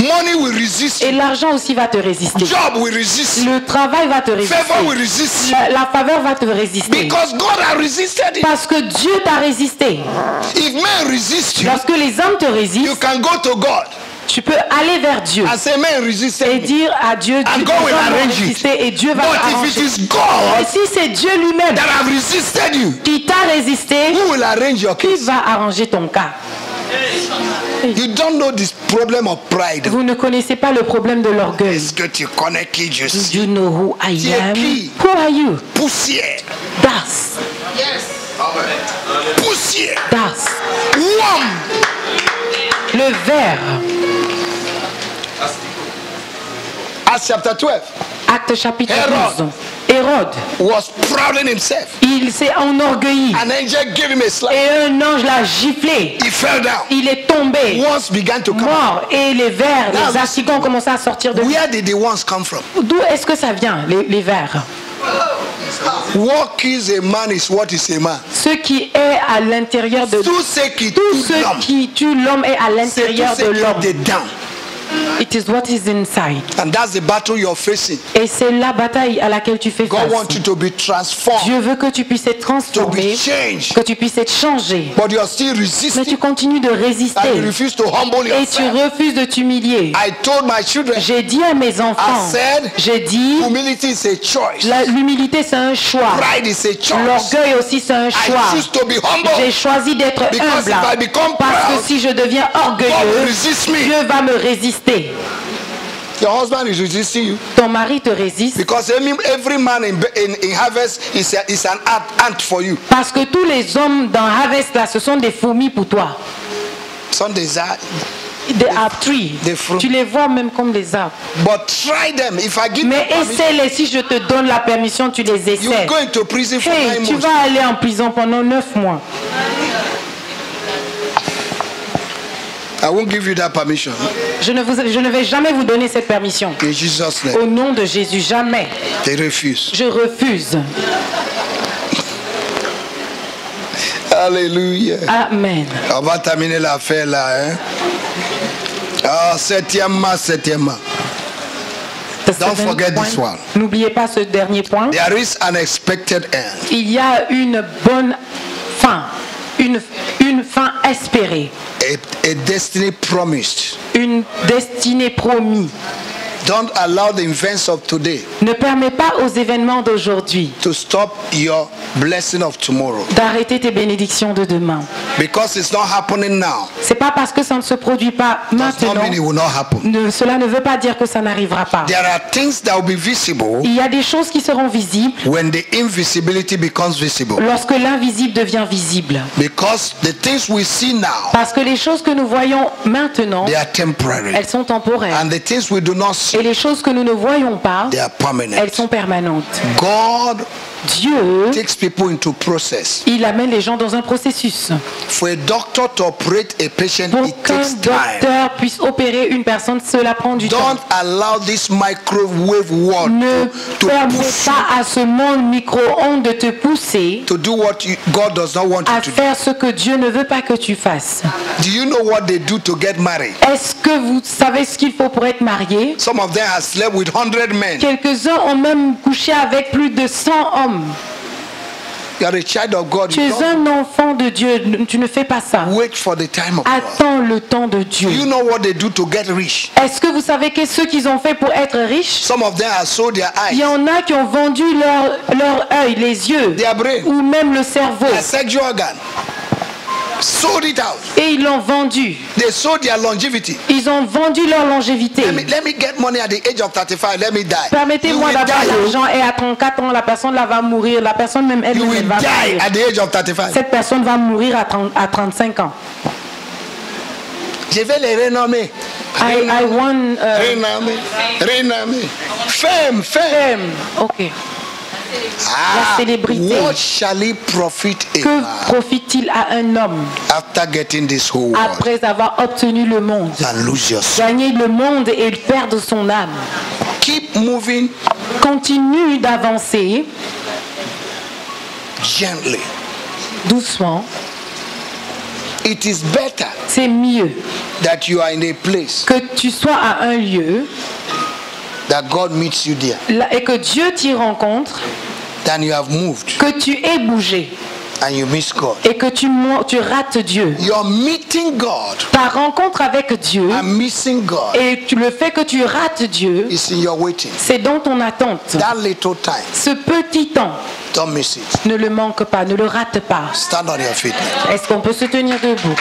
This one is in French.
Money will resist Et you. l'argent aussi va te résister. Job will resist you. Le travail va te résister. Favor will resist you. La faveur va te résister. Because God has resisted it. Parce que Dieu t'a résisté. If men resist you, Lorsque les hommes te you résistent, can go to God tu peux aller vers Dieu and say, men resisted et me. dire à Dieu, And Dieu God will va arrange it. résister et Dieu va But if it arranger. is Et God si c'est Dieu lui-même that have resisted you, qui t'a résisté, who will arrange your qui case? va arranger ton cas? You don't know this problem of pride. Vous ne connaissez pas le problème de l'orgueil. Est-ce que tu connais qui je Do suis? you know who I Tu es am? qui? Who are you? Poussière. Das. Poussière. Das. Worm. Le ver. Acts chapter 12 Acte chapitre Hérode. 12. Hérode, was proud in himself. il s'est enorgueilli. An angel gave him a slap. Et un ange l'a giflé. He fell down. Il est tombé, Worms began to come out. mort. Et les vers, Now, les astigons ont commencé à sortir de lui. Where did the worms come from? D'où est-ce que ça vient, les vers? What kills a man is what is a man. Ce qui est à l'intérieur de Tout ce qui tout tue ce l'homme, qui tue l'homme est à c'est tout l'intérieur ce de qui l'homme. est dedans. It is what is inside. And that's the battle you're facing. Et c'est la bataille à laquelle tu fais God face. wants you to be transformed, Dieu veut que tu puisses être to be transformé, changed. que tu puisses être changé. But you're still Mais resisting tu continues de and you résister refuse to humble et tu yourself. refuses de t'humilier. I told my children, J'ai dit à mes enfants, I said, j'ai dit, humility is a choice. l'humilité c'est un choix. Pride is a choice. L'orgueil aussi c'est un I choix. choose to be humble. J'ai choisi d'être Because humble. if I become Parce proud, que si je deviens God will orgueilleux, resist me. Dieu va me résister. Your husband is resisting you. Ton mari te résiste Because every man in harvest is an ant for you. parce que tous les hommes dans Harvest là, ce sont des fourmis pour toi. Sundays are. Des arbres, trees. Des fruits. Tu les vois même comme des arbres. But try them. If I give Mais you permission, essaie-les. Si je te donne la permission, tu les you essaies. go into prison for Hey, 9 tu months. vas aller en prison pendant 9 mois. I won't give you that permission. Je ne vais jamais vous donner cette permission. In Jesus' name. Au nom de Jésus, jamais. They refuse. Je refuse. Alléluia. Amen. On va terminer l'affaire là. Hein? Ah, septièmement. The Don't seventh forget point. this one. N'oubliez pas ce dernier point. There is an expected end. Il y a une bonne fin. Une fin espérée. A destiny promised. Une destinée promise. Don't allow the events of today Ne permets pas aux événements d'aujourd'hui to stop your blessing of tomorrow. d'arrêter tes bénédictions de demain. Because it's not happening now. C'est pas parce que ça ne se produit pas Does not maintenant. mean it will not happen. Cela ne veut pas dire que ça n'arrivera pas. There are things that will be visible Il y a des choses qui seront visibles when the invisibility becomes visible. lorsque l'invisible devient visible. Because the things we see now, Parce que les choses que nous voyons maintenant, they are temporary. elles sont temporaires. And the things we do not see, Et les choses que nous ne voyons pas, they are elles permanent. sont permanentes. God Dieu, takes people into process. il amène les gens dans un processus. For a doctor to operate a patient, Pour it qu'un takes time. docteur puisse opérer une personne, cela prend du temps. Don't allow this microwave world Ne to permets push pas à ce monde micro-ondes de te pousser to do what God does not want à you to do. faire ce que Dieu ne veut pas que tu fasses. Do you know what they do to get married? Est-ce que vous savez ce qu'il faut pour être marié? Some of them have slept with 100 men. Quelques-uns ont même couché avec plus de 100 hommes. You are a child of God. Tu You es don't un enfant de Dieu, tu ne fais pas ça. wait for the time of God. Attends le temps de Dieu. Do you know what they do to get rich? Est-ce que vous savez ce qu'ils ont fait pour être riches? Some of them have sold their Il y eyes, en a qui ont vendu leur œil, les yeux, their brain, ou même le cerveau. their sexual organ. Sold it out. Et ils l'ont vendu. They sold their longevity. Ils ont vendu leur longévité. Let me get money at the age of 35. Let me die. Permettez-moi You will d'avoir die. l'argent et à 34 ans, la personne là va mourir. La personne même elle You will va die mourir. at the age of 35. Cette personne va mourir à 35 ans. Je vais les renommer. I want... Renommer. Fame. Ok. Ah, célébrité. what shall it profit a Que man profite-t-il à un homme after getting this whole world après avoir obtenu le monde? and lose your soul? Gagner le monde et perdre son âme. Keep moving Continue d'avancer gently. doucement. It is better c'est mieux that you are in a place que tu sois à un lieu that God meets you there et que Dieu t'y rencontre, than you have moved que tu aies bougé and you miss God. et que tu rates Dieu. Your meeting God Ta rencontre avec Dieu and missing God et le fait que tu rates Dieu, is in your waiting. c'est dans ton attente. That little time, Ce petit temps, don't miss it. ne le manque pas, ne le rate pas. Stand on your feet now. Est-ce qu'on peut se tenir debout?